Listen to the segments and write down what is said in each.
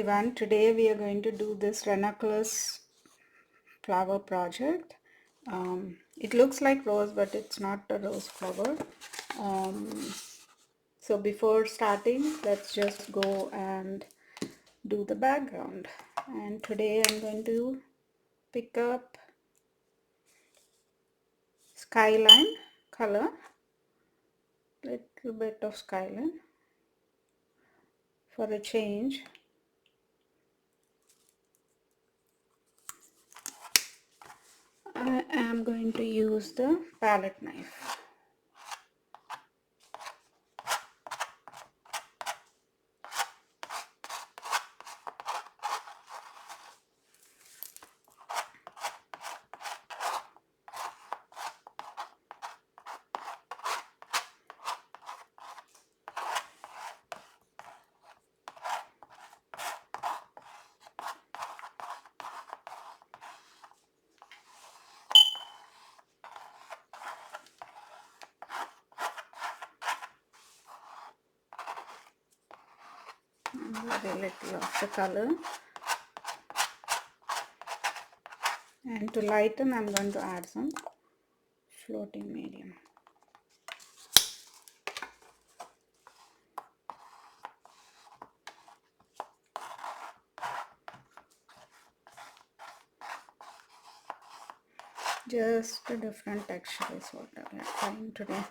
everyone, today we are going to do this ranunculus flower project. It looks like rose, but it's not a rose flower. So before starting, let's just go and do the background. And today I'm going to pick up Skyline color, little bit of Skyline for a change. I am going to use the palette knife. Very little of the color, and to lighten I'm going to add some floating medium. Just a different texture is what I'm trying today.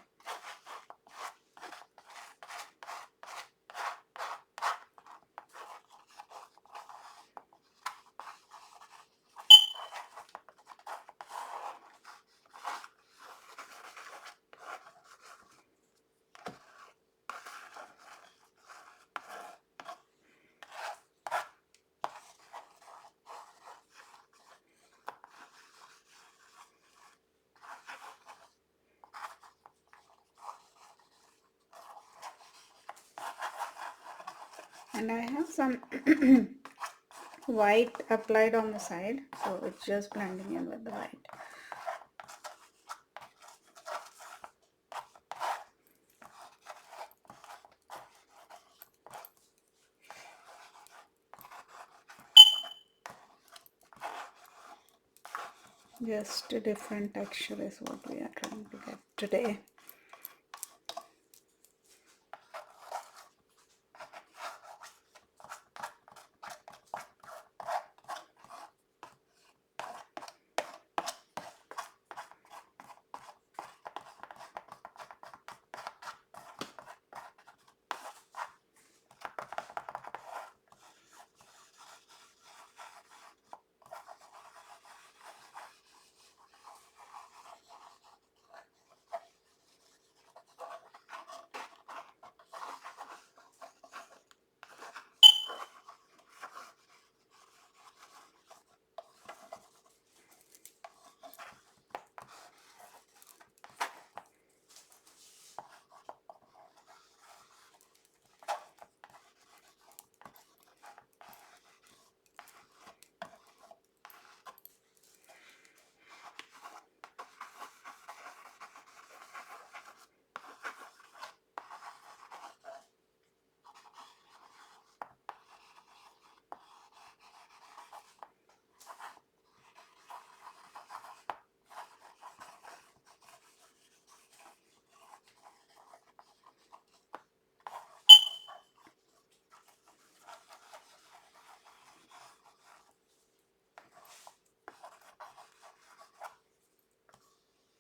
And I have some white applied on the side, so it's just blending in with the white. Just a different texture is what we are trying to get today.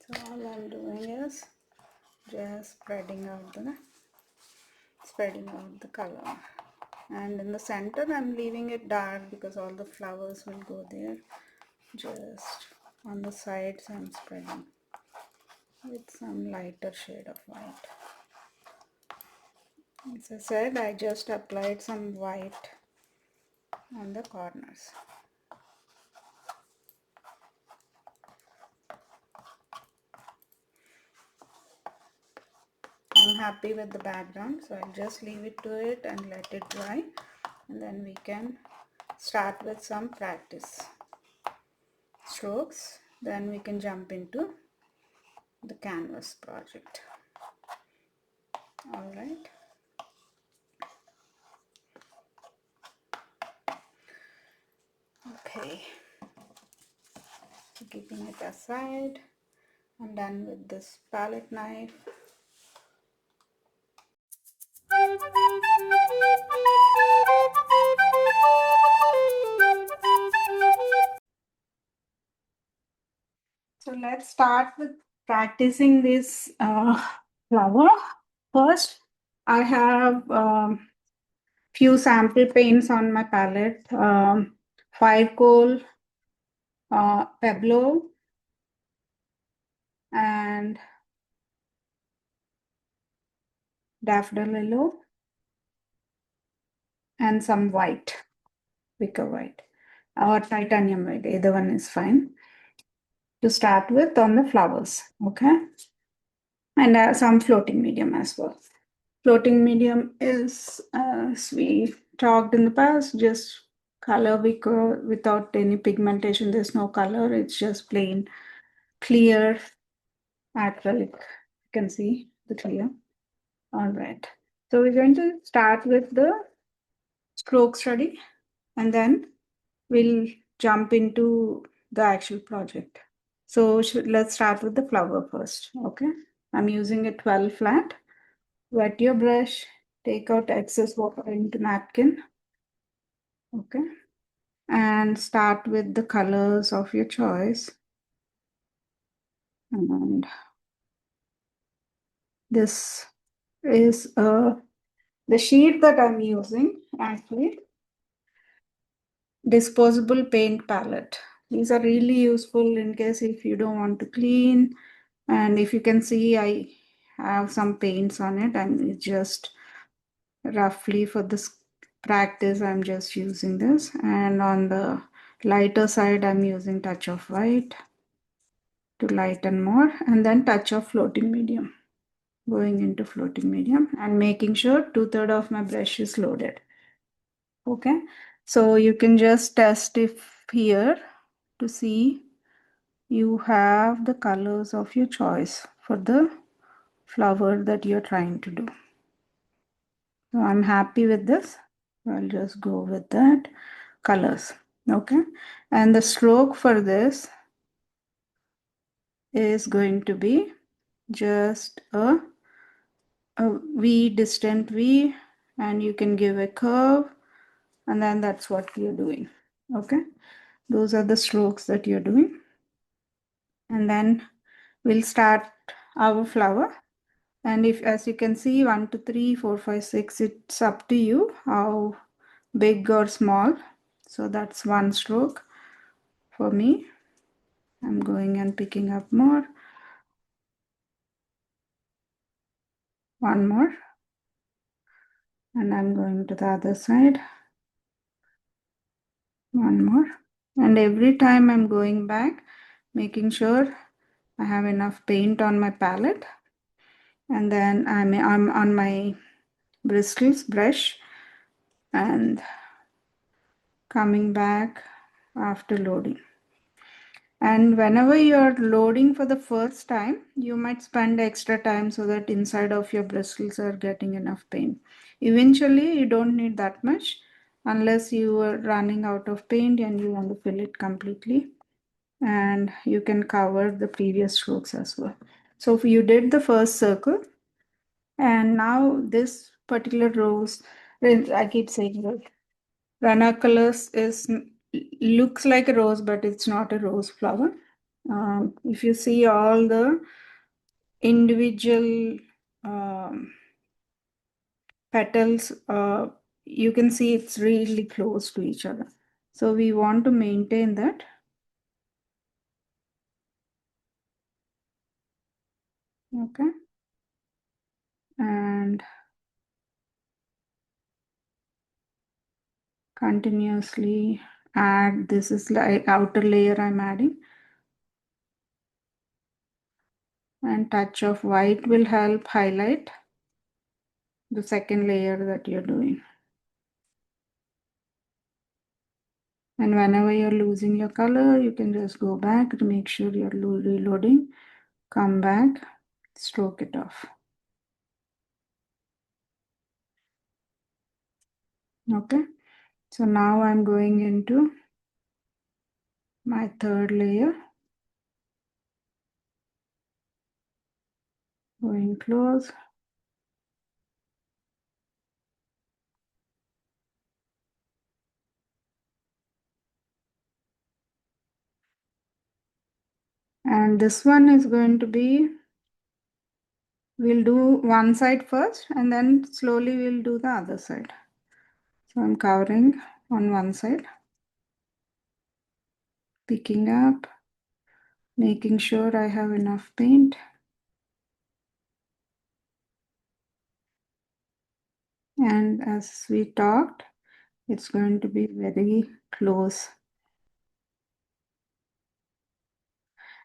So all I'm doing is just spreading out the color, and in the center I'm leaving it dark because all the flowers will go there. Just on the sides I'm spreading with some lighter shade of white. As I said, I just applied some white on the corners. I'm happy with the background, so I'll just leave it to it and let it dry, and then we can start with some practice strokes. Then we can jump into the canvas project. All right. Okay. So keeping it aside, I'm done with this palette knife. So let's start with practicing this flower. First, I have few sample paints on my palette. Firecoal, Peablo, and Daffodil Yellow, and some white, Wicker White, or titanium white. Either one is fine. To start with on the flowers, okay? And some floating medium as well. Floating medium is, as we talked in the past, just color wicker without any pigmentation. There's no color, it's just plain clear acrylic. You can see the clear. All right. So we're going to start with the stroke study and then we'll jump into the actual project. So let's start with the flower first. Okay. I'm using a 12 flat. Wet your brush, take out excess water into napkin. Okay. And start with the colors of your choice. And this is the sheet that I'm using actually. Disposable paint palette. These are really useful in case if you don't want to clean. And if you can see, I have some paints on it and it's just roughly for this practice, I'm just using this. And on the lighter side, I'm using touch of white to lighten more and then touch of floating medium. Going into floating medium and making sure 2/3 of my brush is loaded. Okay, so you can just test if here to see you have the colors of your choice for the flower that you're trying to do. So I'm happy with this. I'll just go with that colors. Okay, and the stroke for this is going to be just a V, distant V, and you can give a curve, and then that's what you're doing. Okay, those are the strokes that you're doing. And then we'll start our flower. And if, as you can see, 1, 2, 3, 4, 5, 6, it's up to you how big or small. So that's one stroke for me. I'm going and picking up more. One more. And I'm going to the other side. One more. And every time I'm going back, making sure I have enough paint on my palette. And then I'm on my bristles brush and coming back after loading. And whenever you're loading for the first time, you might spend extra time so that inside of your bristles are getting enough paint. Eventually, you don't need that much unless you are running out of paint and you want to fill it completely. And you can cover the previous strokes as well. So if you did the first circle, and now this particular rose, I keep saying that ranunculus looks like a rose, but it's not a rose flower. If you see all the individual petals, you can see it's really close to each other. So we want to maintain that. Okay. And continuously add, this is like outer layer I'm adding. And touch of white will help highlight the second layer that you're doing. And whenever you're losing your color, you can just go back to make sure you're reloading. Come back, stroke it off. Okay, so now I'm going into my third layer, going close. And this one is going to be, we'll do one side first and then slowly we'll do the other side. So I'm covering on one side, picking up, making sure I have enough paint. And as we talked, it's going to be very close.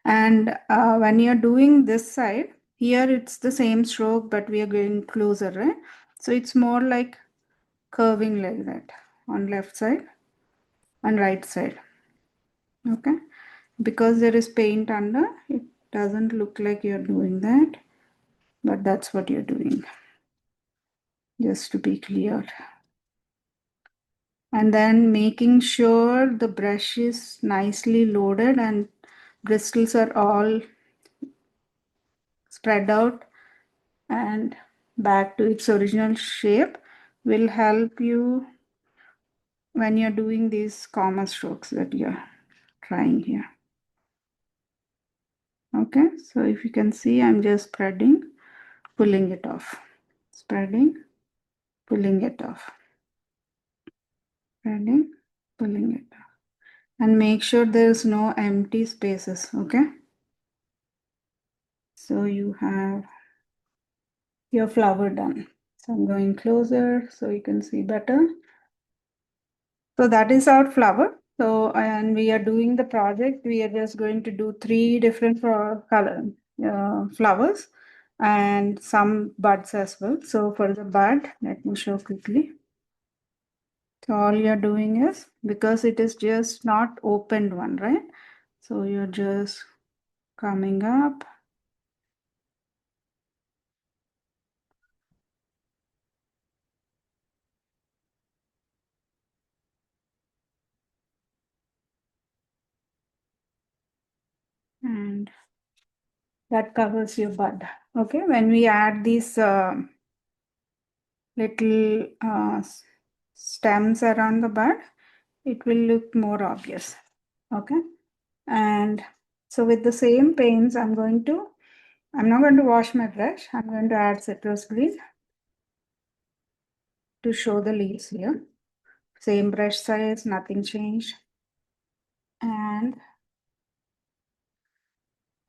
And when you're doing this side, here it's the same stroke, but we are going closer, right? So it's more like curving like that on left side and right side. Okay, because there is paint under, it doesn't look like you're doing that, but that's what you're doing, just to be clear. And then making sure the brush is nicely loaded and bristles are all spread out and back to its original shape will help you when you're doing these comma strokes that you're trying here. Okay, so if you can see, I'm just spreading, pulling it off, spreading, pulling it off, spreading, pulling it off, and make sure there's no empty spaces. Okay, so you have your flower done. So I'm going closer so you can see better. So that is our flower. So, and we are doing the project. We are just going to do 3 different color flowers and some buds as well. So for the bud, let me show quickly. So all you're doing is, because it is just not opened one, right? So you're just coming up. And that covers your bud. Okay, when we add these little stems around the bud, it will look more obvious. Okay, and so with the same paints, I'm not going to wash my brush. I'm going to add citrus green to show the leaves here. Same brush size, nothing changed. And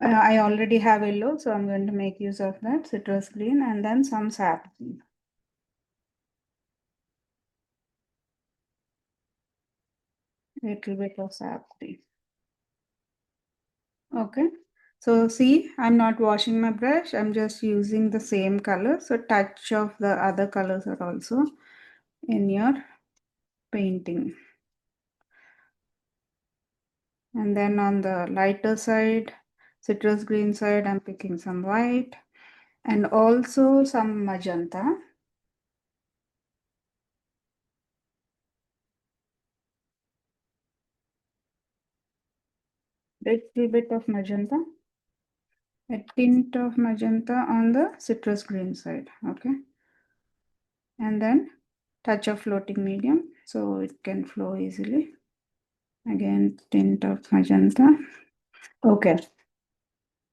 I already have yellow, so I'm going to make use of that citrus green and then some sap green. Little bit of sap green. Okay, so see, I'm not washing my brush. I'm just using the same color. So touch of the other colors are also in your painting. And then on the lighter side, citrus green side, I'm picking some white and also some magenta. Little bit of magenta. A tint of magenta on the citrus green side. Okay. And then touch of floating medium so it can flow easily. Again, tint of magenta. Okay.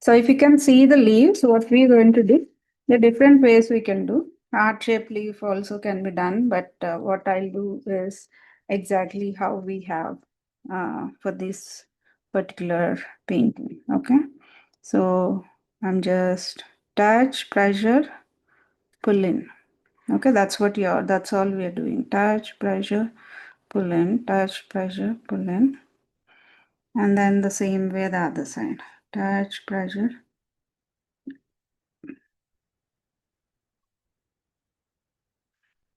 So if you can see the leaves, what we're going to do, the different ways we can do. Heart shaped leaf also can be done, but what I'll do is exactly how we have for this particular painting. Okay. So I'm just touch, pressure, pull in. Okay, that's all we are doing. Touch, pressure, pull in, touch, pressure, pull in. And then the same way the other side. Touch, pressure.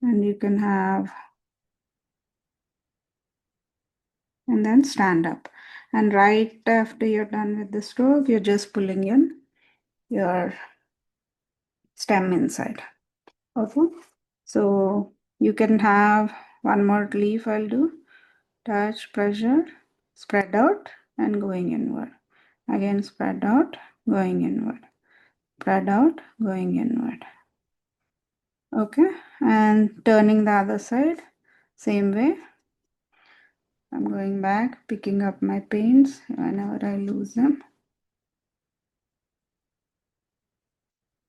And you can have, and then stand up. And right after you're done with the stroke, you're just pulling in your stem inside. Okay, so you can have one more leaf. I'll do touch, pressure, spread out, and going inward. Again spread out, going inward. Spread out, going inward. Okay, and turning the other side, same way. I'm going back, picking up my paints whenever I lose them.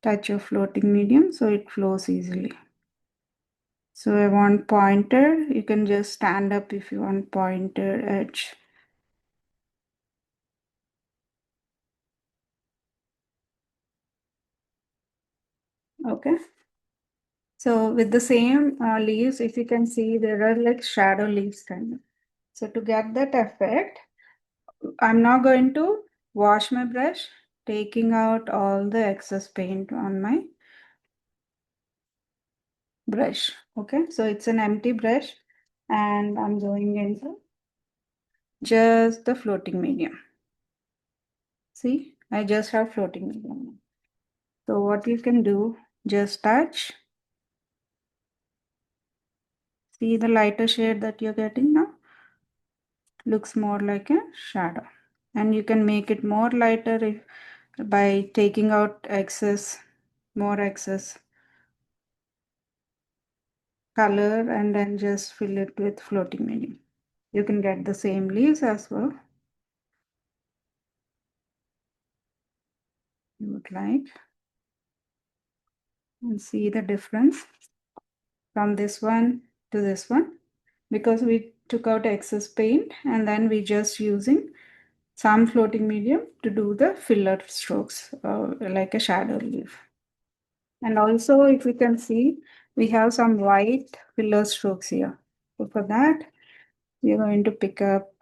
Touch your floating medium so it flows easily. So I want pointer. You can just stand up if you want pointer edge. Okay. So with the same leaves, if you can see, there are like shadow leaves kind of. So to get that effect, I'm now going to wash my brush, taking out all the excess paint on my brush. Okay, so it's an empty brush and I'm going into just the floating medium. See, I just have floating medium. So what you can do, just touch. See the lighter shade that you're getting now? Looks more like a shadow. And you can make it more lighter if by taking out excess, more excess color and then just fill it with floating medium. You can get the same leaves as well. You would like and see the difference from this one to this one because we took out excess paint and then we just using some floating medium to do the filler strokes like a shadow leaf. And also if you can see, we have some white filler strokes here. So for that, we're going to pick up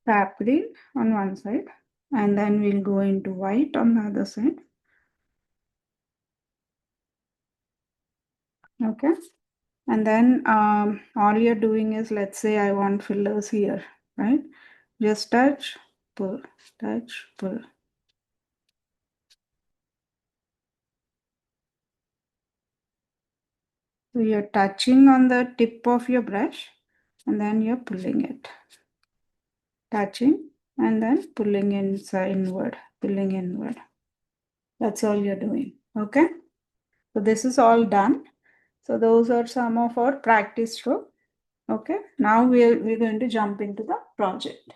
Sap Green on one side and then we'll go into white on the other side. Okay. And then all you're doing is, let's say I want fillers here, right? Just touch, pull, touch, pull. So you're touching on the tip of your brush and then you're pulling it. Touching and then pulling inside inward, pulling inward. That's all you're doing. Okay. So this is all done. So those are some of our practice stroke. Okay. Now we're going to jump into the project.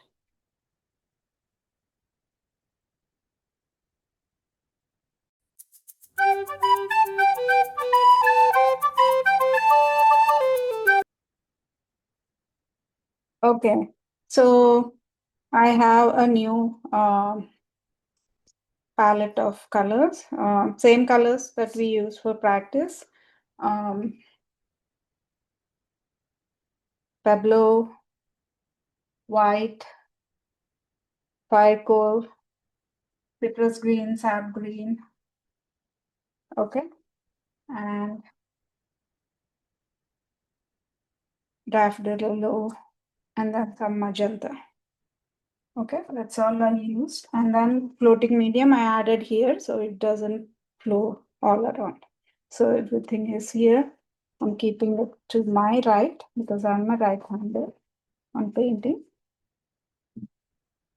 Okay. So I have a new palette of colors, same colors that we use for practice. Peablo, white, Firecoal, Citrus green, Sap green. Okay. And Daffodil Yellow, and then some Magenta. Okay, that's all I used. And then floating medium I added here so it doesn't flow all around. So everything is here. I'm keeping it to my right because I'm a right-hander on painting.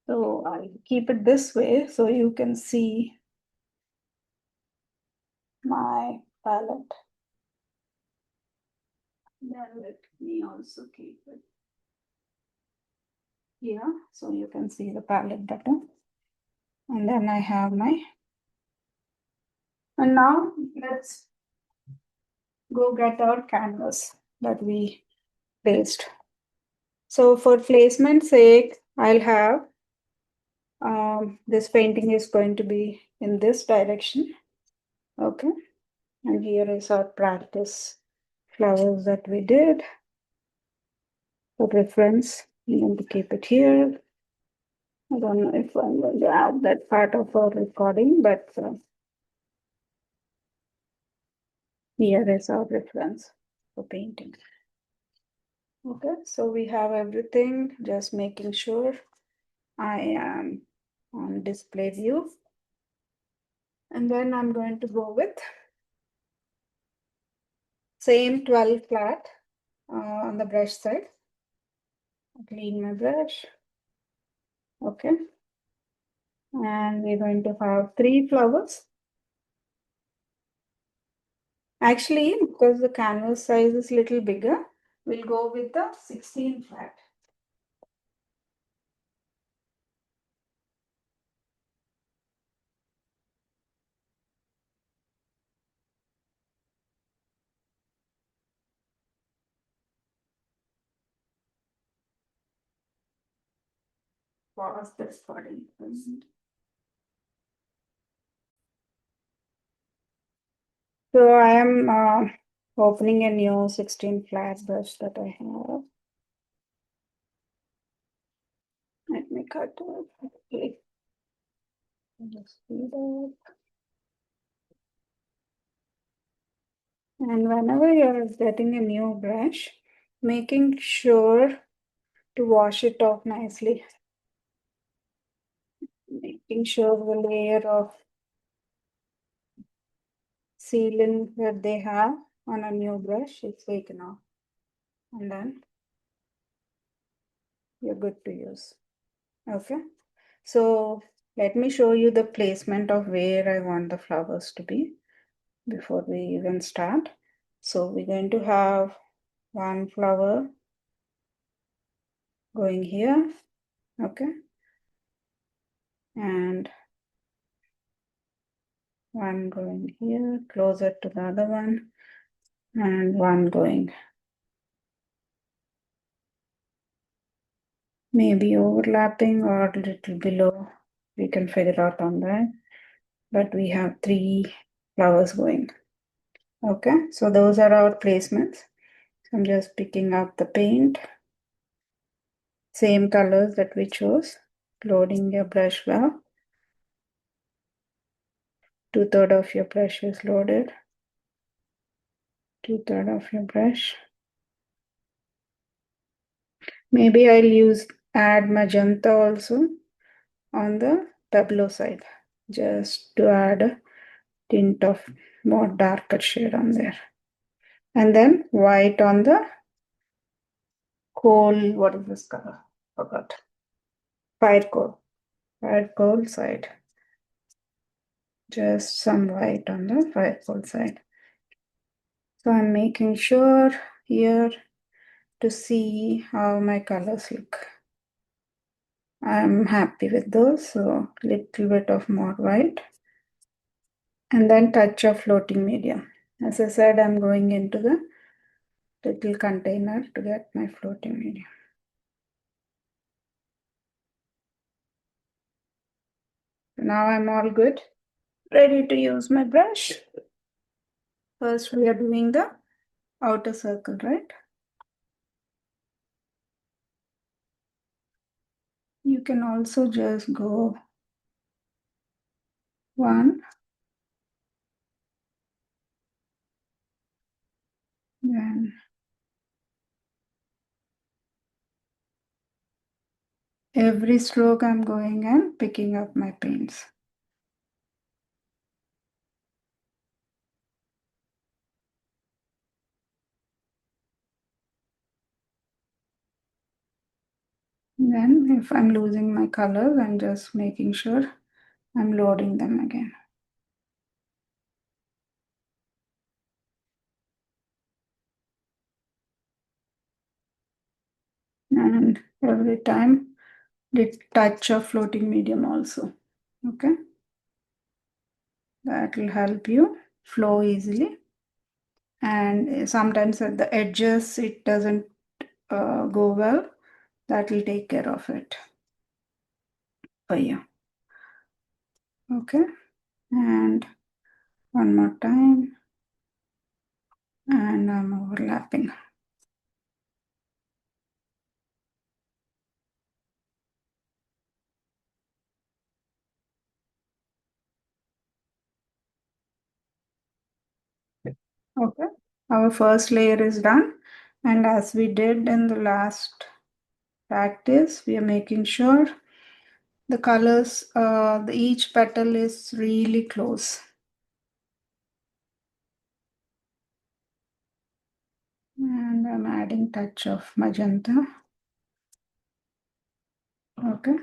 So I'll keep it this way so you can see my palette. Then let me also keep it here so you can see the palette better. And then I have my, and now let's go get our canvas that we placed. So for placement sake, I'll have this painting is going to be in this direction. Okay. And here is our practice flowers that we did. For reference, I'm going to keep it here. I don't know if I'm going to add that part of our recording, but here is our reference for painting. Okay, so we have everything, just making sure I am on display view. And then I'm going to go with same 12 flat on the brush side. Clean my brush. Okay. And we're going to have 3 flowers. Actually, because the canvas size is little bigger, we'll go with the 16 flat. Pause this for a moment. So I am opening a new 16 flat brush that I have. Let me cut it. Okay. Just do that. And whenever you're getting a new brush, making sure to wash it off nicely. Making sure the layer of sealant that they have on a new brush is taken off. And then you're good to use. Okay. So let me show you the placement of where I want the flowers to be before we even start. So we're going to have one flower going here. Okay. And one going here, closer to the other one, and one going maybe overlapping or a little below. We can figure out on that. But we have 3 flowers going. Okay, so those are our placements. So I'm just picking up the paint. Same colors that we chose. Loading your brush well. 2/3 of your brush is loaded. 2/3 of your brush. Maybe I'll add magenta also on the Peablo side, just to add a tint of more darker shade on there. And then white on the coal, what is this color? Forgot. Firecoal. Firecoal side. Just some white on the firecoal side. So I'm making sure here to see how my colors look. I'm happy with those, so little bit of more white. And then touch of floating medium. As I said, I'm going into the little container to get my floating medium. Now I'm all good. Ready to use my brush. First we are doing the outer circle, right? You can also just go 1, then every stroke I'm going and picking up my paints. Then if I'm losing my colors, I'm just making sure I'm loading them again. And every time the touch of floating medium also. Okay. That will help you flow easily. And sometimes at the edges it doesn't go well. That will take care of it for you. Okay. And one more time. And I'm overlapping. Okay, our first layer is done, and as we did in the last practice, we are making sure the colors, each petal is really close. And I'm adding touch of magenta. Okay,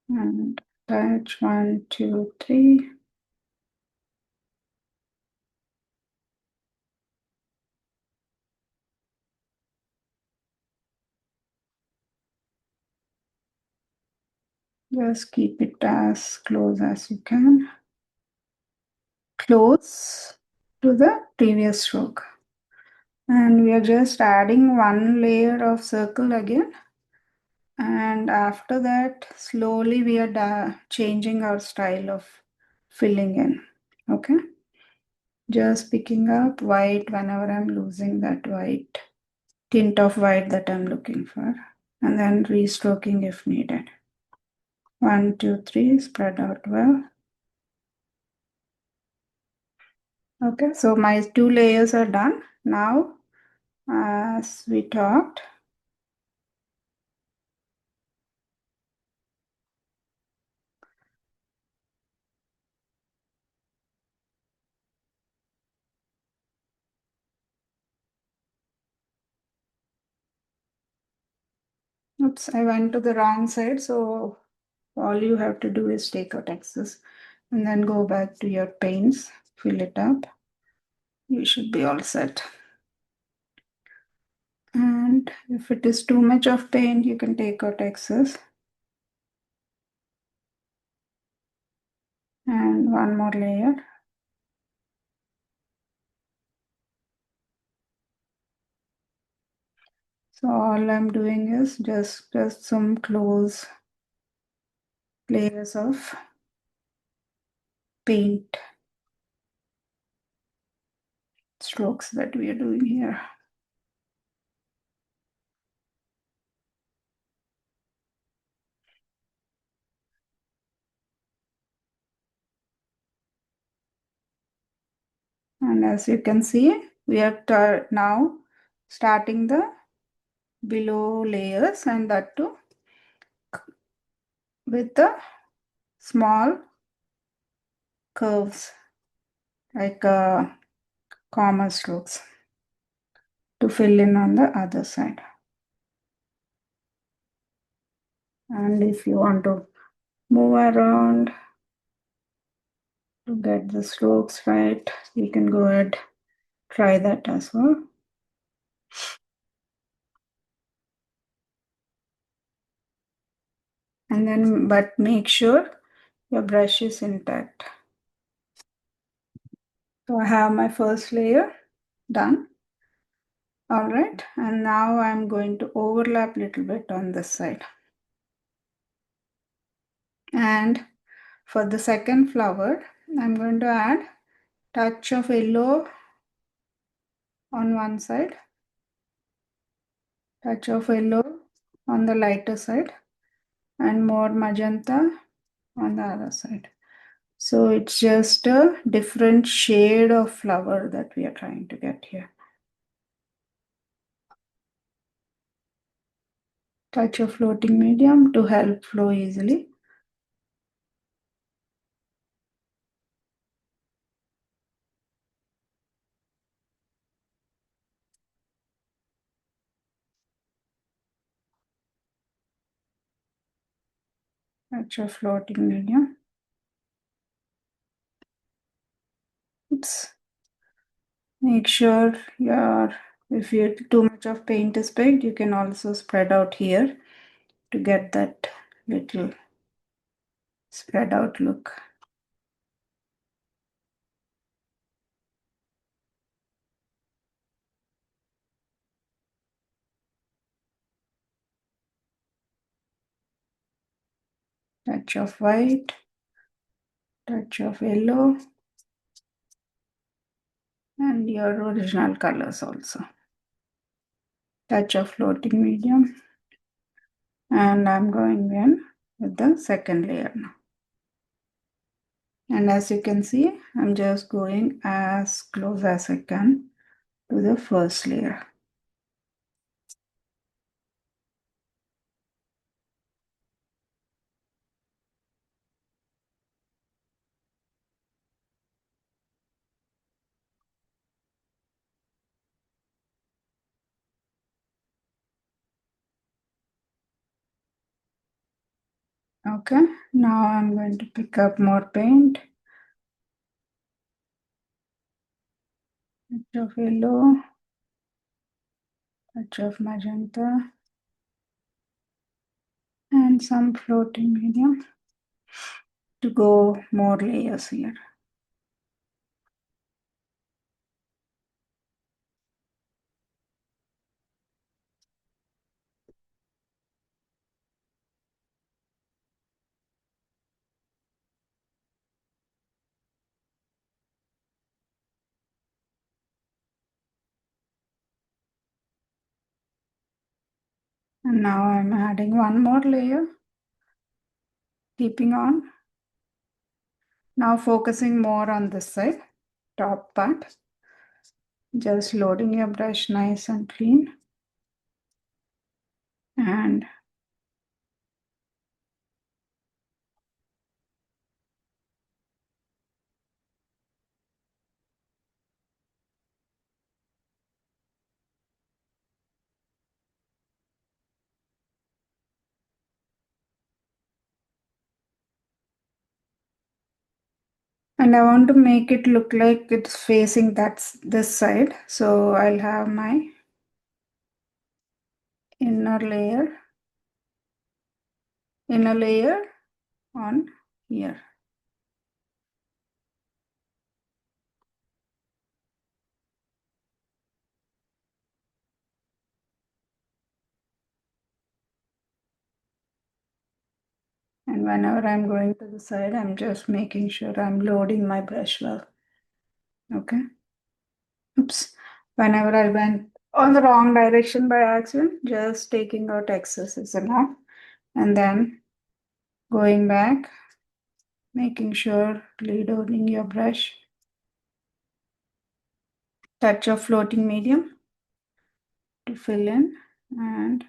and touch 1, 2, 3. Just keep it as close as you can. Close to the previous stroke. And we are just adding one layer of circle again. And after that, slowly we are changing our style of filling in. Okay. Just picking up white whenever I'm losing that white tint of white that I'm looking for. And then restroking if needed. 1, 2, 3, spread out well. Okay, so my 2 layers are done. Now, as we talked, oops, I went to the wrong side. So all you have to do is take out excess and then go back to your paints, fill it up. You should be all set. And if it is too much of paint, you can take out excess. And one more layer. So all I'm doing is just some close layers of paint strokes that we are doing here. And as you can see, we are now starting the below layers, and that too with the small curves like comma strokes to fill in on the other side. And if you want to move around to get the strokes right, you can go ahead, try that as well. And then, but make sure your brush is intact. So I have my first layer done. All right, and now I'm going to overlap a little bit on this side. And for the second flower, I'm going to add touch of yellow on one side, touch of yellow on the lighter side, and more magenta on the other side. So it's just a different shade of flower that we are trying to get here. Touch of floating medium to help flow easily. Touch of floating medium. Oops. Make sure if you too much of paint is picked, you can also spread out here to get that little spread out look. Touch of white, touch of yellow, and your original colors also. Touch of floating medium, and I'm going in with the second layer now. And as you can see, I'm just going as close as I can to the first layer. Okay, now I'm going to pick up more paint. Touch of yellow, touch of magenta, and some floating medium to go more layers here. And now I'm adding one more layer, keeping on. Now focusing more on this side, top part. Just loading your brush nice and clean. And I want to make it look like it's facing this side. So I'll have my inner layer on here. And whenever I'm going to the side, I'm just making sure I'm loading my brush well. Okay. Oops. Whenever I went on the wrong direction by accident, just taking out excess is enough. And then going back, making sure reloading your brush. Touch of floating medium to fill in and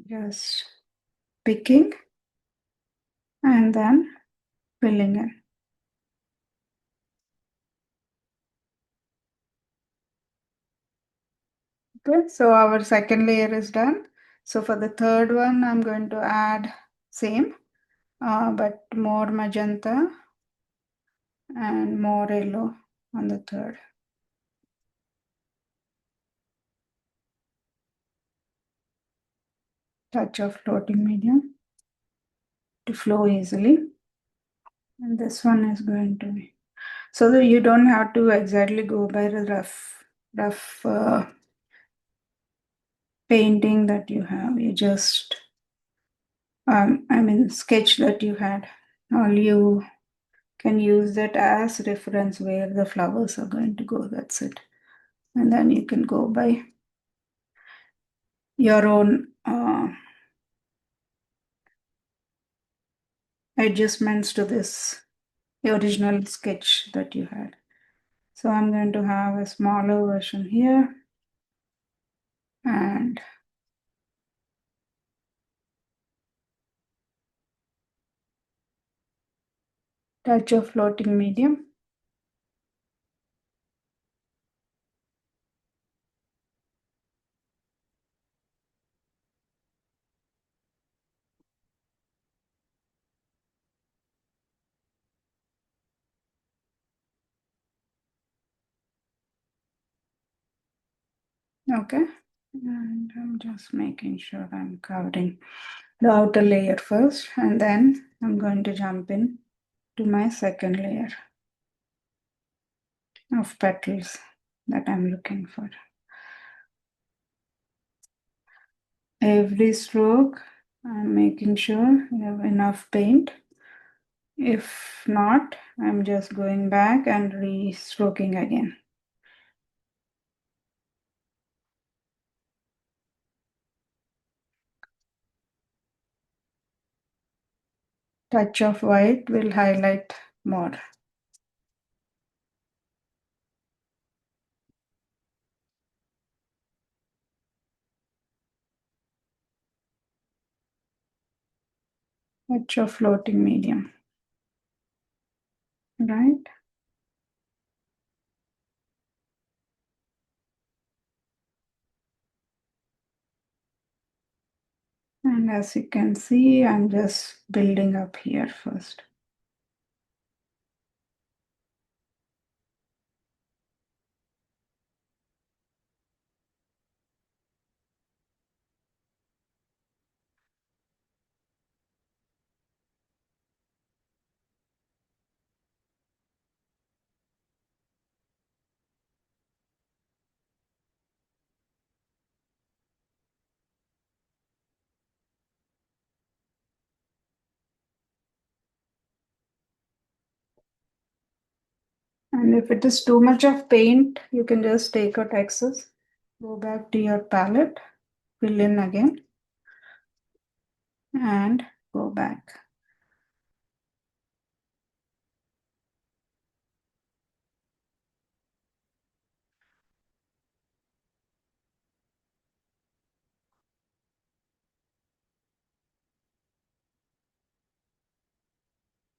just picking and then filling in. Okay, so our second layer is done. So for the third one, I'm going to add same, but more magenta and more yellow on the third. Touch of floating medium to flow easily. And this one is going to be, so that you don't have to exactly go by the rough painting that you have. You just, sketch that you had. All you can use that as reference where the flowers are going to go. That's it. And then you can go by your own adjustments to this original sketch that you had. So I'm going to have a smaller version here and touch of floating medium. Okay, and I'm just making sure I'm covering the outer layer first, and then I'm going to jump in to my second layer of petals that I'm looking for. Every stroke, I'm making sure you have enough paint. If not, I'm just going back and re-stroking again. Touch of white will highlight more. It's your floating medium, right? And as you can see, I'm just building up here first. And if it is too much of paint, you can just take out excess, go back to your palette, fill in again, and go back.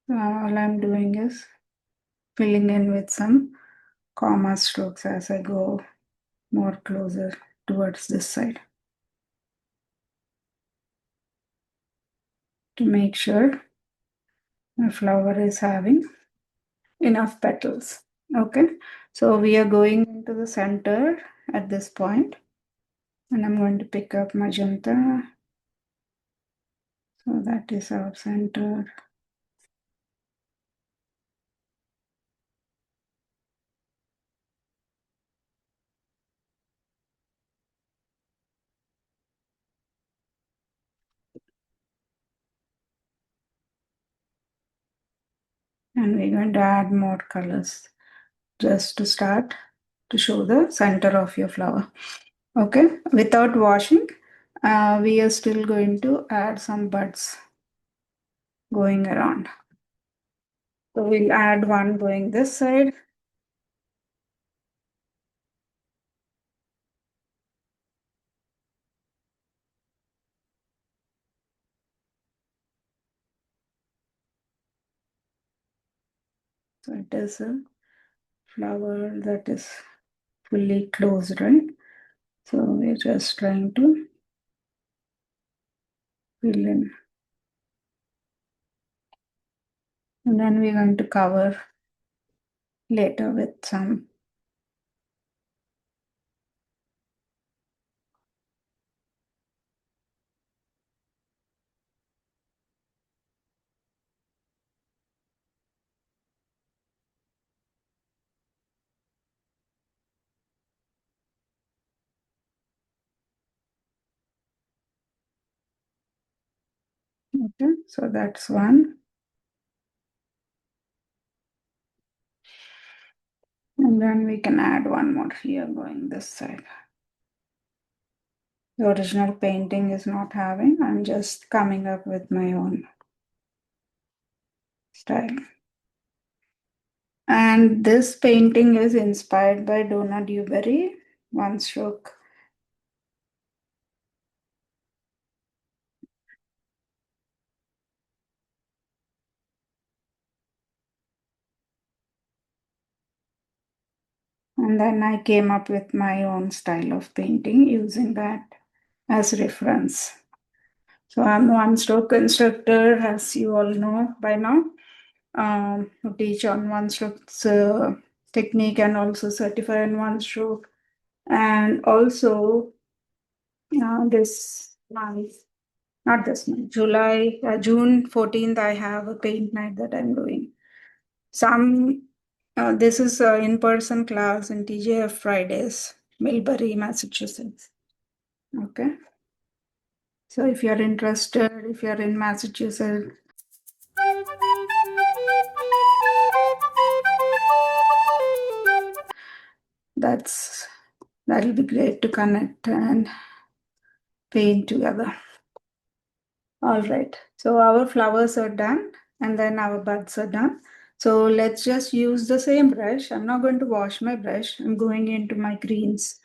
So all I'm doing is filling in with some comma strokes as I go more closer towards this side to make sure my flower is having enough petals. Okay, so we are going into the center at this point, and I'm going to pick up magenta. So that is our center. And we're going to add more colors just to start to show the center of your flower. Okay, without washing, we are still going to add some buds going around. So we'll add one going this side. So it is a flower that is fully closed, right? So we're just trying to fill in. And then we're going to cover later with some. Okay, so that's one. And then we can add one more here going this side. The original painting is not having, I'm just coming up with my own style. And this painting is inspired by Donna Dewberry, One Stroke. And then I came up with my own style of painting using that as reference. So I'm One Stroke instructor, as you all know by now. Who teach on One Stroke's technique and also certify in One Stroke. And also this month, not this month, June 14th, I have a paint night that I'm doing. This is an in-person class in TJF Fridays, Millbury, Massachusetts. Okay. So if you're interested, if you're in Massachusetts, that'll be great to connect and paint together. All right, so our flowers are done and then our buds are done. So let's just use the same brush. I'm not going to wash my brush. I'm going into my greens.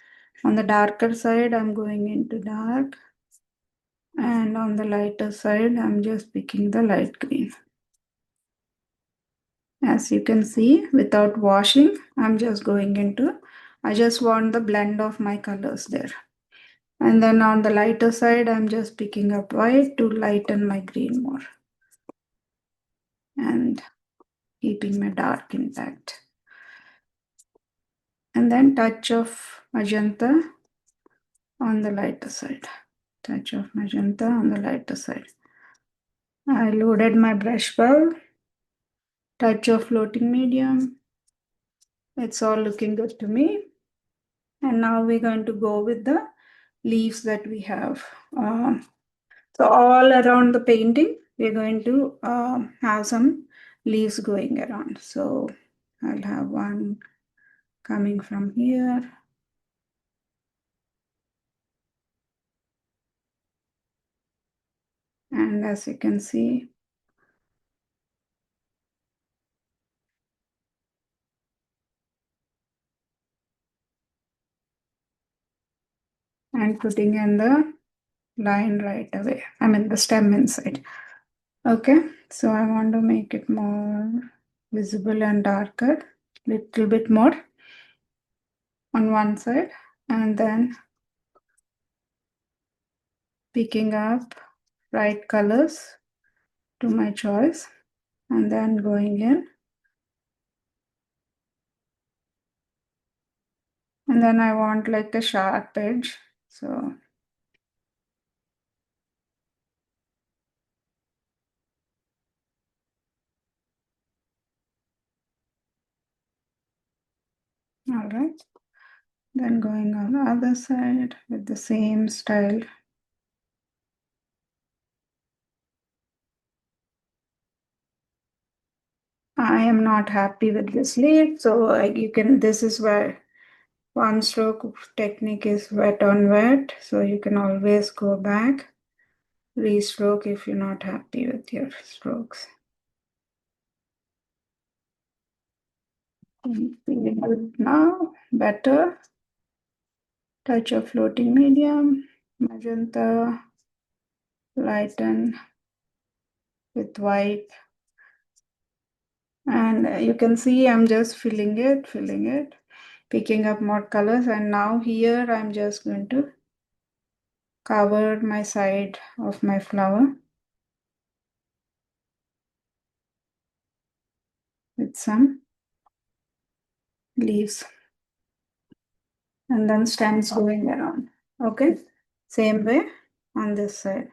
On the darker side, I'm going into dark. And on the lighter side, I'm just picking the light green. As you can see, without washing, I'm just going into, I just want the blend of my colors there. And then on the lighter side, I'm just picking up white to lighten my green more. And keeping my dark intact. And then touch of magenta on the lighter side. Touch of magenta on the lighter side. I loaded my brush bowl. Touch of floating medium. It's all looking good to me. And now we're going to go with the leaves that we have. So all around the painting, we're going to have some leaves going around. So I'll have one coming from here. And as you can see, I'm putting in the line right away. I mean the stem inside. Okay, so I want to make it more visible and darker, little bit more on one side, and then picking up bright colors to my choice, and then going in. And then I want like a sharp edge. So all right. Then going on the other side with the same style. I am not happy with this leaf, so you can, this is where one stroke technique is wet on wet, so you can always go back, restroke if you're not happy with your strokes. Feeling good now, better. Touch of floating medium, magenta, lighten with white. And you can see I'm just filling it, picking up more colors. And now here I'm just going to cover my side of my flower with some leaves. And then stems going around. Okay, same way on this side.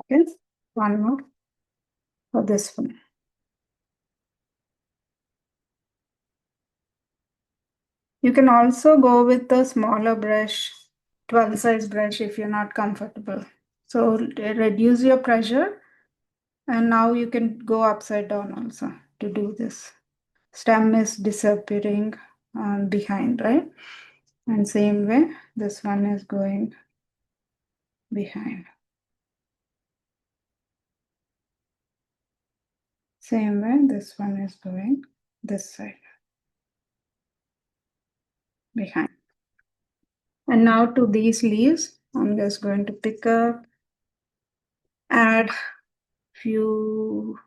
Okay, one more for this one. You can also go with the smaller brush, 12 size brush if you're not comfortable. So reduce your pressure, and now you can go upside down also to do this. Stem is disappearing behind, right? And same way, this one is going behind. Same way, this one is going this side, behind. And now to these leaves, I'm just going to pick up, add few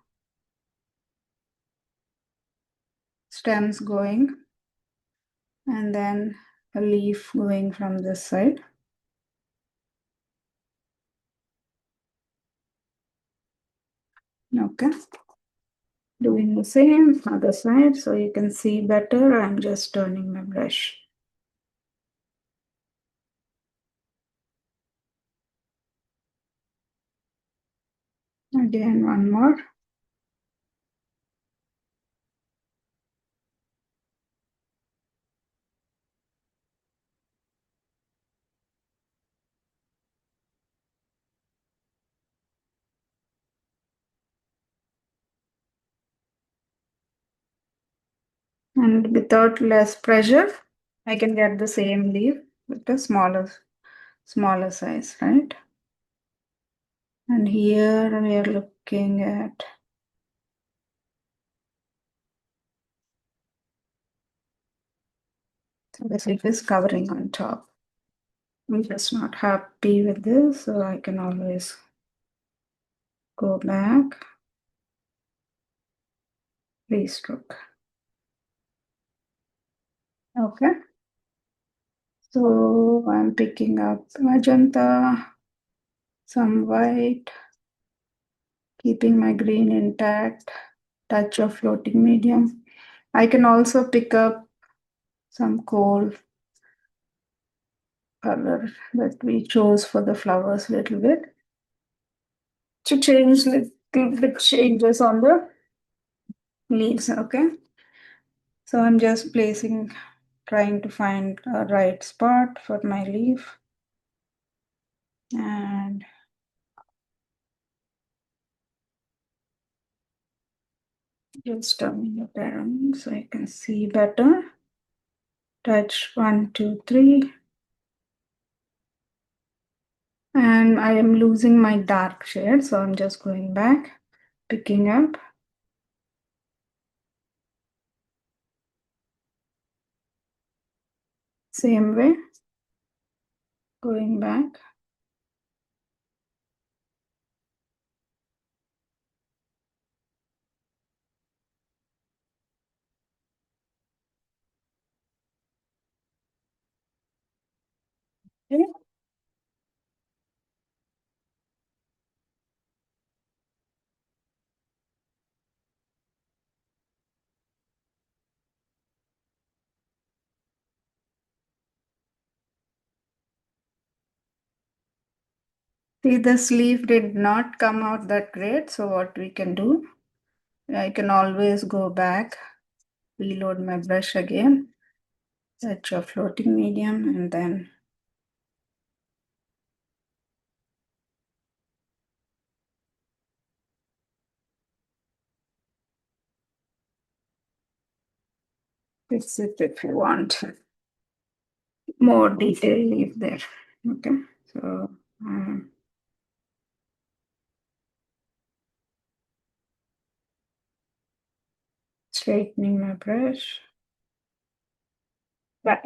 stems going, and then a leaf going from this side. Okay. Doing the same other side so you can see better. I'm just turning my brush. Again, one more. And without less pressure, I can get the same leaf with a smaller size, right? And here we are looking at the leaf is covering on top. I'm just not happy with this, so I can always go back, restroke. Okay, so I'm picking up magenta, some white, keeping my green intact, touch of floating medium. I can also pick up some coal color that we chose for the flowers a little bit to change little bit changes on the leaves. Okay, so I'm just trying to find a right spot for my leaf, and just turning it around so I can see better. Touch 1, 2, 3. And I am losing my dark shade, so I'm just going back, picking up. Same way, going back. Okay. See, this leaf did not come out that great, so what we can do, I can always go back, reload my brush again, touch of floating medium, and then fix it if you want more detail leaf there. Okay, so straightening my brush. Back.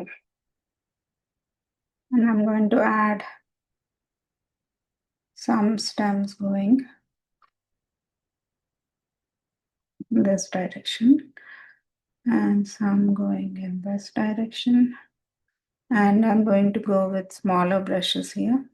And I'm going to add some stems going in this direction and some going in this direction. And I'm going to go with smaller brushes here.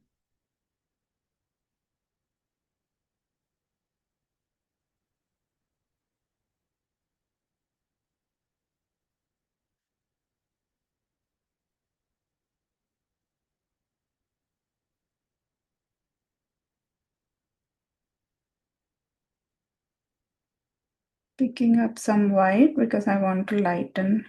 Picking up some white because I want to lighten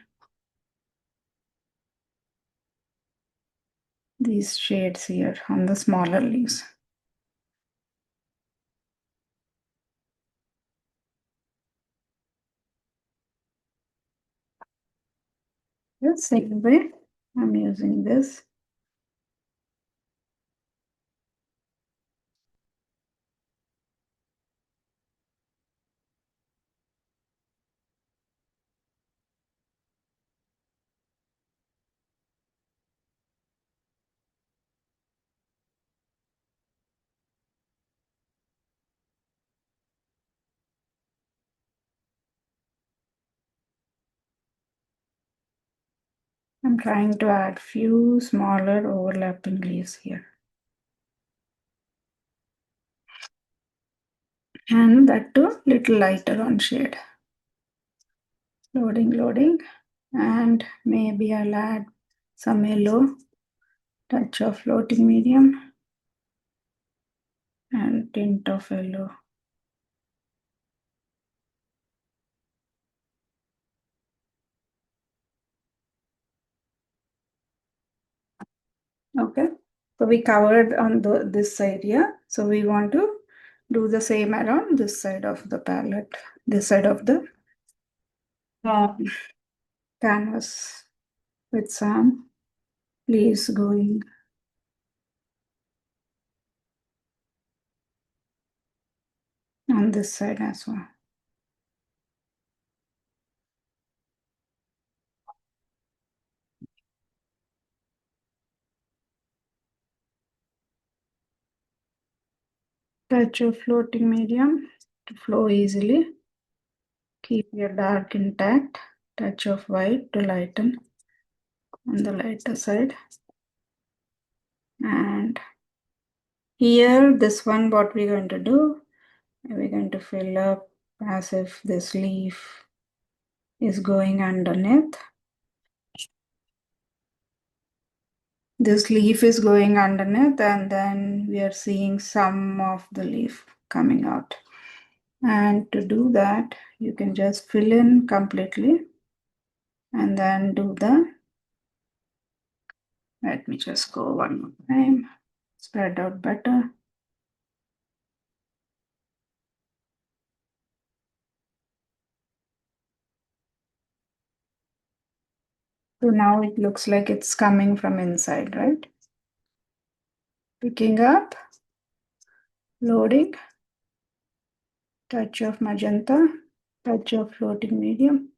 these shades here on the smaller leaves. The same way I'm using this. I'm trying to add few smaller overlapping leaves here. And that too, little lighter on shade. Loading. And maybe I'll add some yellow, touch of floating medium, and tint of yellow. Okay, so we covered on this side here. So we want to do the same around this side of the palette, this side of the canvas with some leaves going. on this side as well. Touch of floating medium to flow easily. Keep your dark intact. Touch of white to lighten on the lighter side. And here, this one, what we're going to do, we're going to fill up as if this leaf is going underneath. This leaf is going underneath, and then we are seeing some of the leaf coming out. And to do that, you can just fill in completely and then do the, let me just go one more time, spread out better. So now it looks like it's coming from inside, right? Picking up, loading, touch of magenta, touch of floating medium,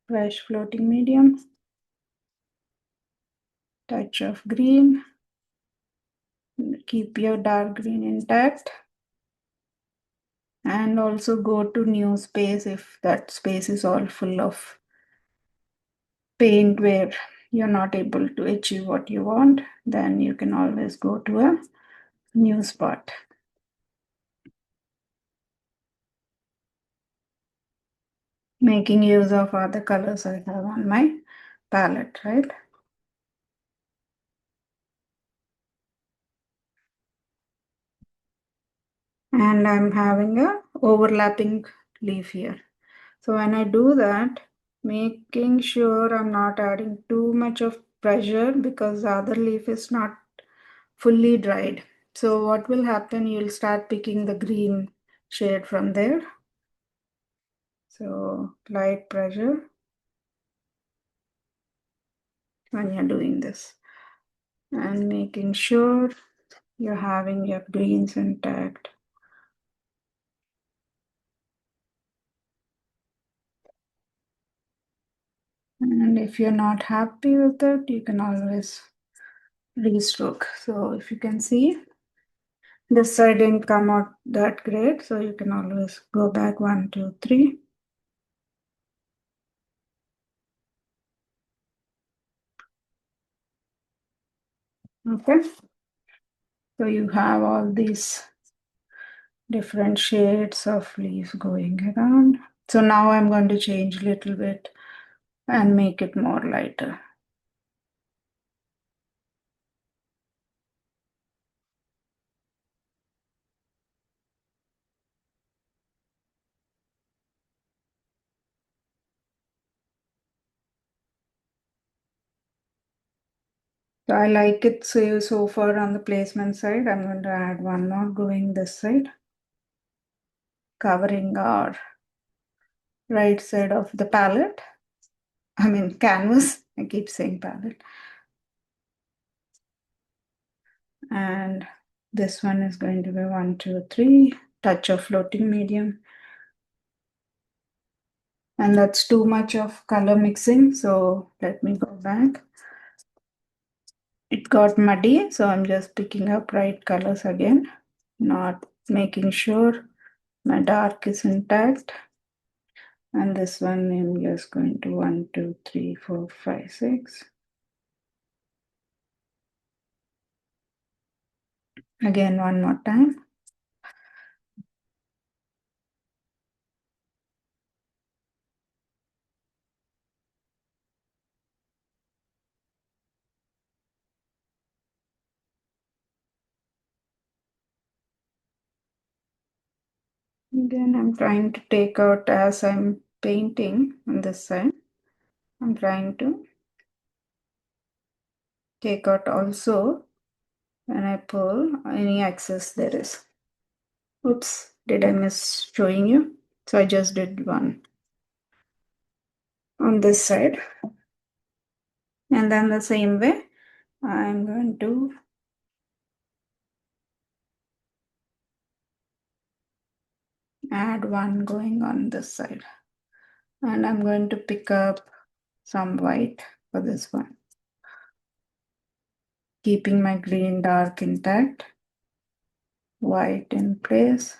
fresh floating medium, touch of green, keep your dark green intact, and also go to new space if that space is all full of paint where you're not able to achieve what you want, then you can always go to a new spot. Making use of other colors I have on my palette, right? And I'm having a overlapping leaf here. So when I do that, making sure I'm not adding too much of pressure because the other leaf is not fully dried. So what will happen, you'll start picking the green shade from there. So light pressure when you're doing this. And making sure you're having your greens intact. And if you're not happy with it, you can always restroke. So if you can see, this side didn't come out that great, so you can always go back 1, 2, 3. Okay. So you have all these different shades of leaves going around. So now I'm going to change a little bit and make it more lighter. So I like it so far on the placement side. I'm going to add one more going this side, covering our right side of the palette. I mean canvas. I keep saying palette. And this one is going to be 1, 2, 3. Touch of floating medium. And that's too much of color mixing. So let me go back. It got muddy, so I'm just picking up bright colors again, not making sure my dark is intact. And this one I'm just going to 1, 2, 3, 4, 5, 6. Again, one more time. Again, I'm trying to take out as I'm painting on this side. I'm trying to take out also when I pull any excess there is. Oops, did I miss showing you? So I just did one on this side. And then the same way, I'm going to add one going on this side. And I'm going to pick up some white for this one. Keeping my green dark intact. White in place.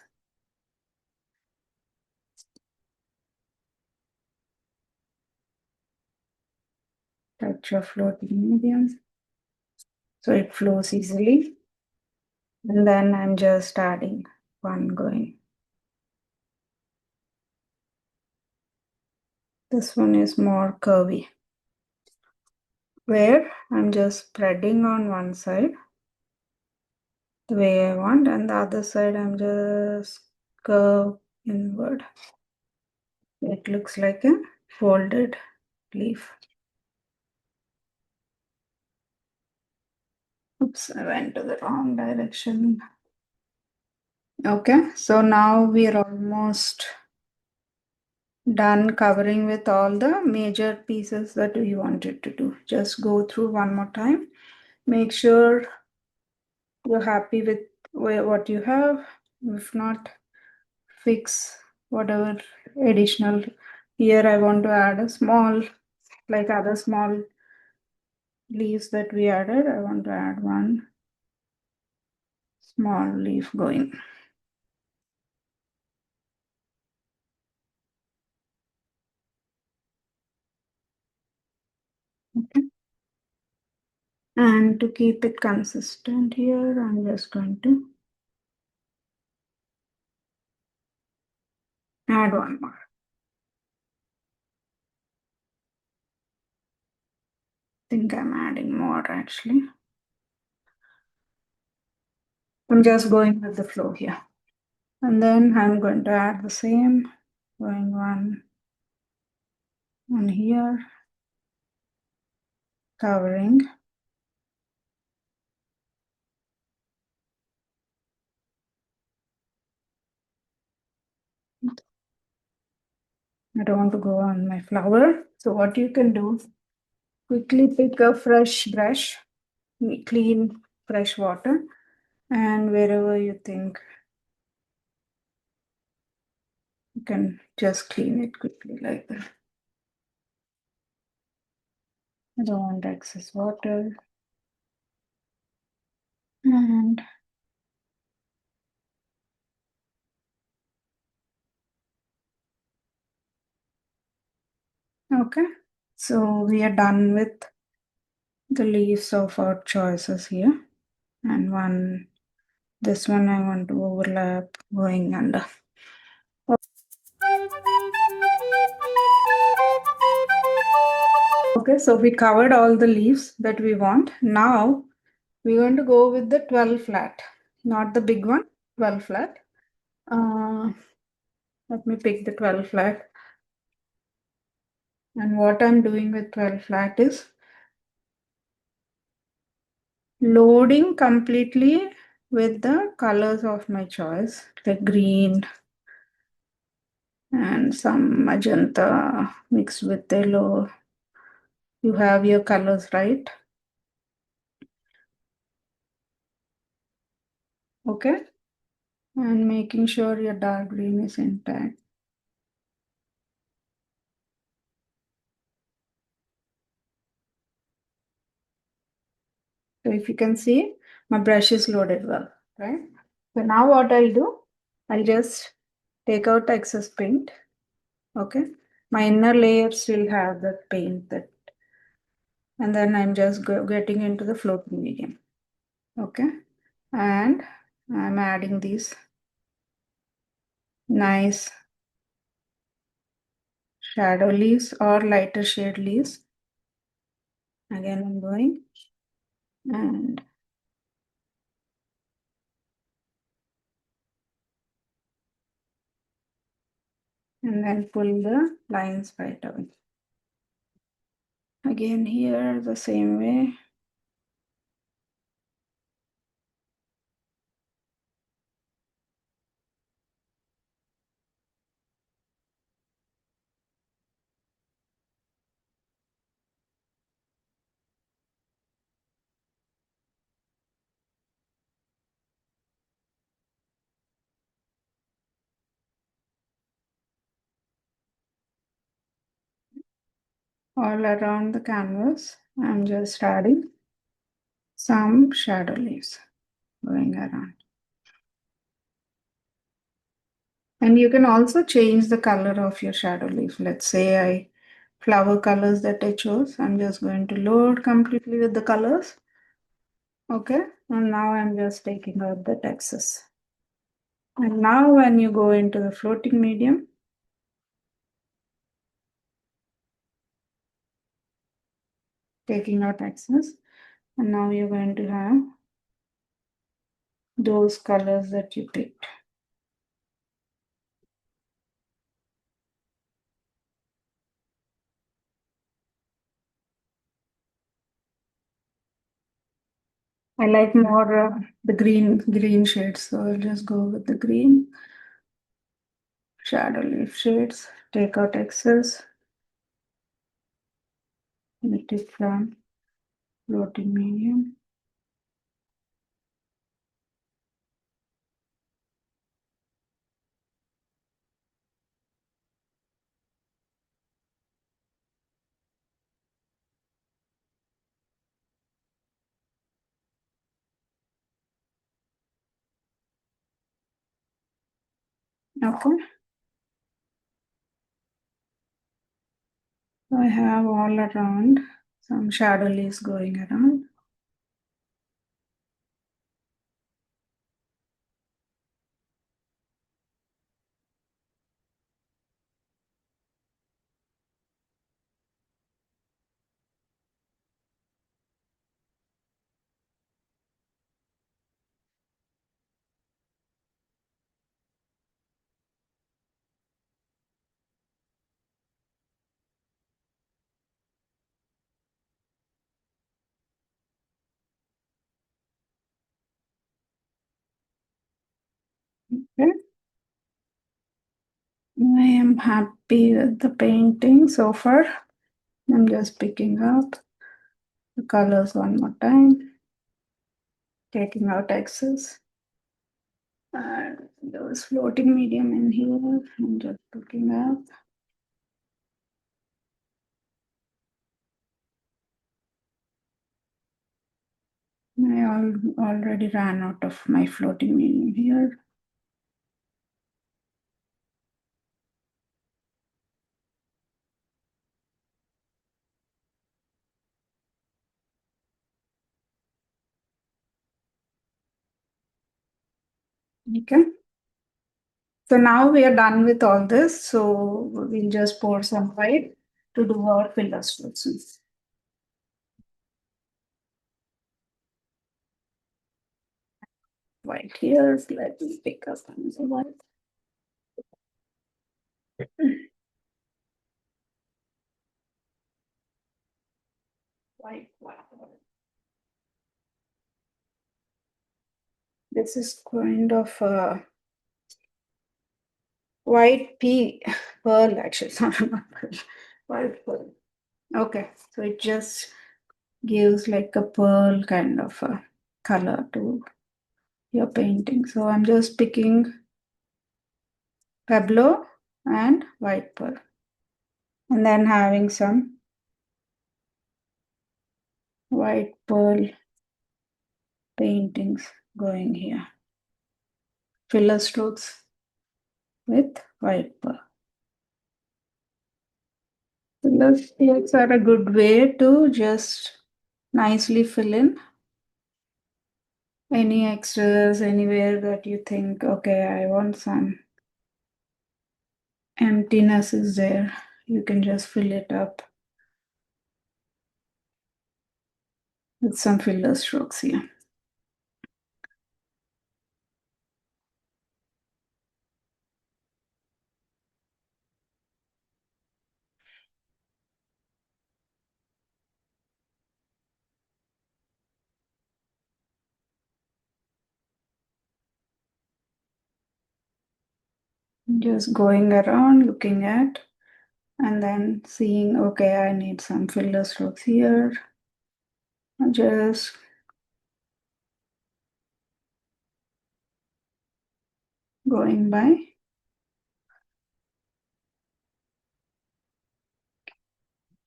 Touch of floating medium. So it flows easily. And then I'm just adding one going. This one is more curvy, where I'm just spreading on one side the way I want, and the other side I'm just curve inward. It looks like a folded leaf. Oops, I went to the wrong direction. Okay, so now we are almost done covering with all the major pieces that we wanted to do. Just go through one more time. Make sure you're happy with what you have. If not, fix whatever additional. Here I want to add a small, like other small leaves that we added. I want to add one small leaf going. Okay. And to keep it consistent here, I'm just going to add one more. I think I'm adding more actually. I'm just going with the flow here. And then I'm going to add the same, going one here, covering. I don't want to go on my flower. So what you can do, quickly pick a fresh brush, clean fresh water, and wherever you think you can just clean it quickly like that. I don't want excess water. And okay, so we are done with the leaves of our choices here. And this one I want to overlap going under. Okay, so we covered all the leaves that we want. Now we're going to go with the 12 flat, not the big one, 12 flat. Let me pick the 12 flat. And what I'm doing with 12 flat is loading completely with the colors of my choice, the green and some magenta mixed with yellow. You have your colors, right? Okay. And making sure your dark green is intact. So if you can see, my brush is loaded well, right? So now what I'll do, I'll just take out excess paint. Okay. My inner layer still have the paint that, and then I'm just getting into the floating medium. Okay. And I'm adding these nice shadow leaves or lighter shade leaves. Again, I'm going and then pull the lines right away. Again here the same way. all around the canvas. I'm just adding some shadow leaves going around. And you can also change the color of your shadow leaf. Let's say flower colors that I chose. I'm just going to load completely with the colors. Okay, and now I'm just taking out the excess. And now when you go into the floating medium, taking out excess, and now you're going to have those colors that you picked. I like more the green shades, so I'll just go with the green shadow leaf shades. Take out excess. Let it from floating medium. Okay. So I have all around some shadow leaves going around. Okay. I am happy with the painting so far. I'm just picking up the colors one more time, taking out excess. And there was floating medium in here. I'm just picking up. Already ran out of my floating medium here. Okay. So now we are done with all this. So we'll just pour some white to do our filler strokes. White here. Let me pick up another white. White. This is kind of a white pearl, actually. Not pearl. White pearl. Okay, so it just gives like a pearl kind of a color to your painting. So I'm just picking Peablo and white pearl, and then having some white pearl paintings going here. Filler strokes with white pearl. Filler strokes are a good way to just nicely fill in any extras anywhere that you think, okay, I want some emptiness is there. You can just fill it up with some filler strokes here. Just going around looking at and then seeing, okay, I need some filler strokes here. Just going by.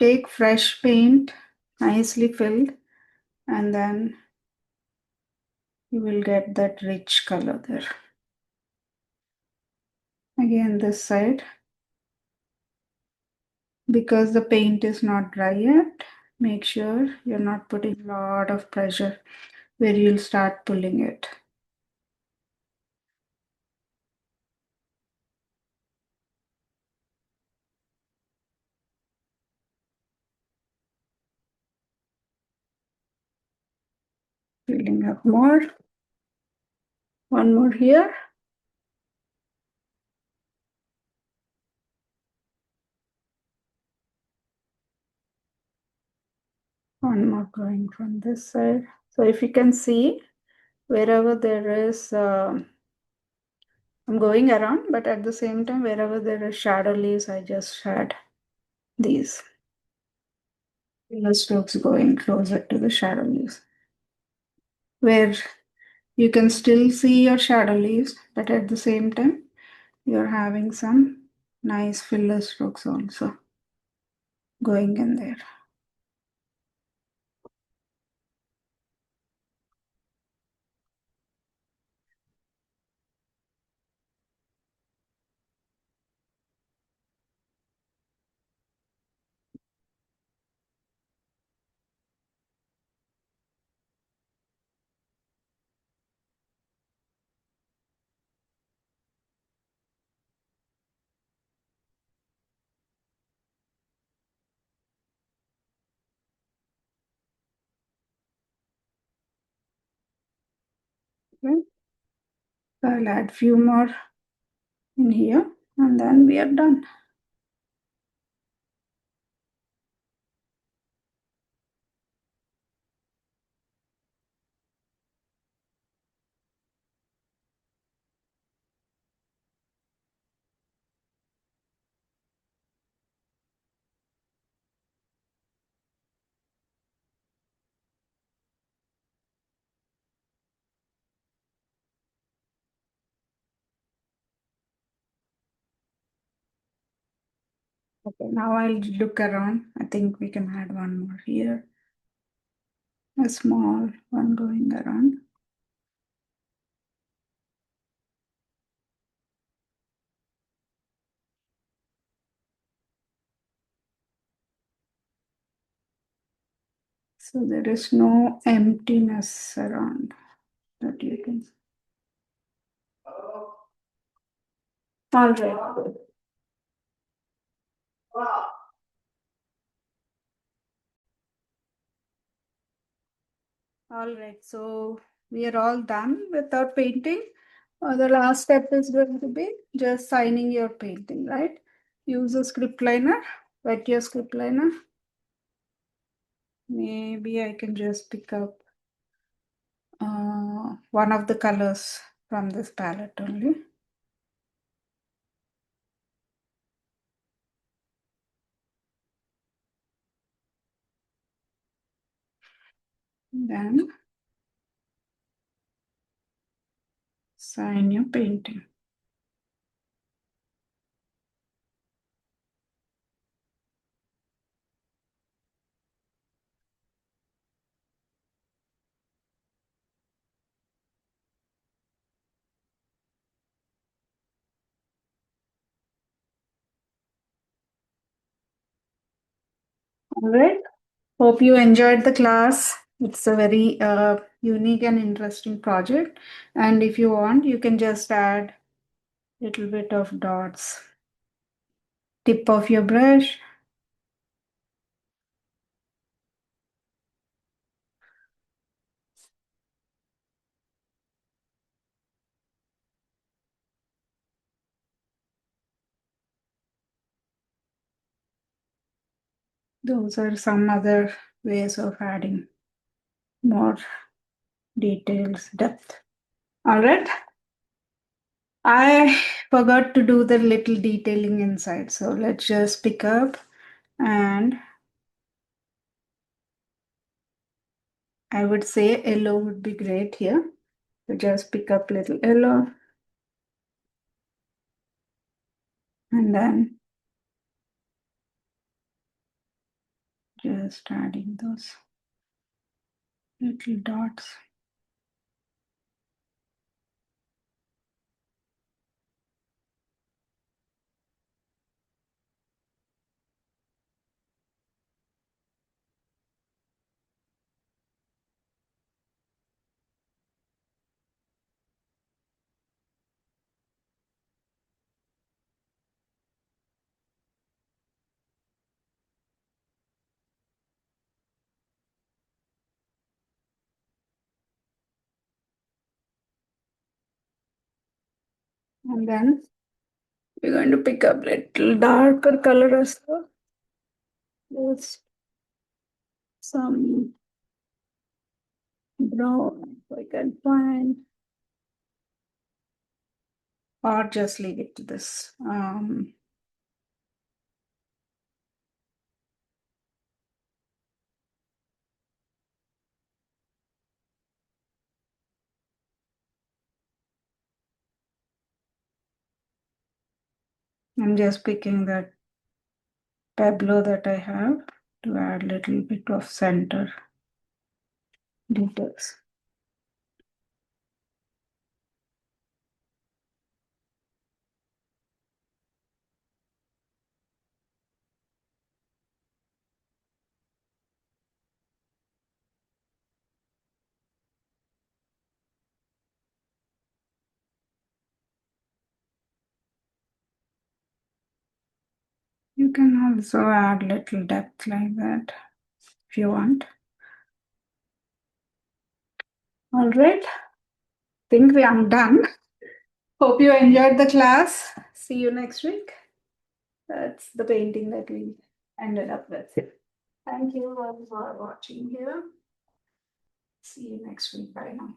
take fresh paint, nicely filled, and then you will get that rich color there. Again, this side, because the paint is not dry yet, make sure you're not putting a lot of pressure where you'll start pulling it. Filling up more. One more here. One more going from this side. So if you can see, wherever there is, I'm going around, but at the same time, wherever there is shadow leaves, I just had these finger strokes going closer to the shadow leaves. Where you can still see your shadow leaves, but at the same time, you're having some nice filler strokes also going in there. Okay. So I'll add few more in here and then we are done. Okay, now I'll look around. I think we can add one more here. A small one going around. So there is no emptiness around that you can see. All right. All right, so we are all done with our painting. The last step is going to be just signing your painting, right? Use a script liner, wet your script liner. Maybe I can just pick up one of the colors from this palette only. Then sign your painting. All right. Hope you enjoyed the class. It's a very unique and interesting project. And if you want, you can just add a little bit of dots. Tip of your brush. Those are some other ways of adding more details, depth. All right. I forgot to do the little detailing inside. So let's just pick up and I would say yellow would be great here. So just pick up little yellow and then Just adding those little dots. And then we're going to pick up little darker color as well. There's some brown if I can find. Or just leave it to this. I'm just picking that Peablo that I have to add a little bit of center details. You can also add little depth like that if you want. All right, think I'm done. Hope you enjoyed the class. See you next week. That's the painting that we ended up with. Thank you all for watching here. See you next week. Bye now.